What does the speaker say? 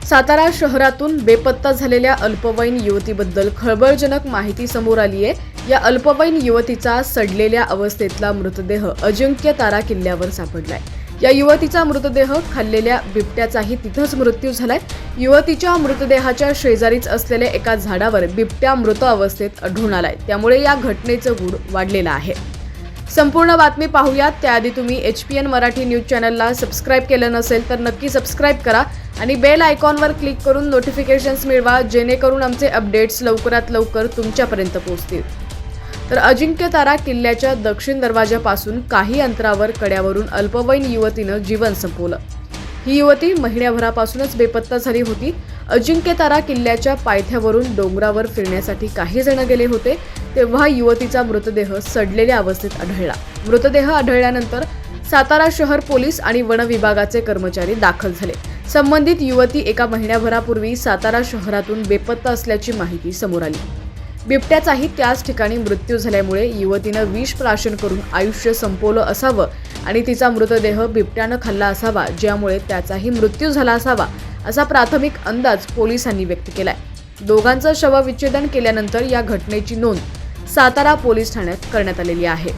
सातारा शहरातून बेपत्ता झालेल्या अल्पवयीन युवतीबद्दल खळबळजनक माहिती समोर आली आहे। या अल्पवयीन युवतीचा सडलेल्या अवस्थेतला मृतदेह अजिंक्य तारा किल्ल्यावर सापडलाय। या युवतीचा मृतदेह खाल्लेल्या बिबट्याचाही तिथंच मृत्यू झालाय। युवतीच्या मृतदेहाच्या शेजारीच असलेल्या एका झाडावर बिबट्या मृत अवस्थेत आढळून आलाय, त्यामुळे या घटनेचं गूढ वाढलेलं आहे। संपूर्ण बातमी पाहूयात त्याआधी तुम्ही HPN मराठी न्यूज चॅनलला सबस्क्राइब केलं नसेल तर नक्की सबस्क्राइब करा आणि बेल आयकॉनवर क्लिक करून नोटिफिकेशन्स मिळवा, जेणेकरून आमचे अपडेट्स लवकरात लवकर तुमच्यापर्यंत पोहोचतील। तर अजिंक्य तारा किल्ल्याच्या दक्षिण दरवाजापासून काही अंतरावर कड्यावरून अल्पवयीन युवतीनं जीवन संपवलं। ही युवती महिन्याभरापासूनच बेपत्ता झाली होती। अजिंक्य तारा किल्ल्याच्या पायथ्यावरून डोंगरावर फिरण्यासाठी काही जण गेले होते, तेव्हा युवतीचा मृतदेह सडलेल्या अवस्थेत आढळला। मृतदेह आढळल्यानंतर सातारा शहर पोलीस आणि वन विभागाचे कर्मचारी दाखल झाले। संबंधित युवती एका महिन्याभरापूर्वी सातारा शहरातून बेपत्ता असल्याची माहिती समोर आली। बिबट्याचाही त्याच ठिकाणी मृत्यू झाल्यामुळे युवतीनं विष प्राशन करून आयुष्य संपवलं असावं आणि तिचा मृतदेह बिबट्यानं खाल्ला असावा, ज्यामुळे त्याचाही मृत्यू झाला असावा असा प्राथमिक अंदाज पोलिसांनी व्यक्त केलाय। दोघांचं शवविच्छेदन केल्यानंतर या घटनेची नोंद सातारा पोलीस ठाण्यात करण्यात आलेली आहे।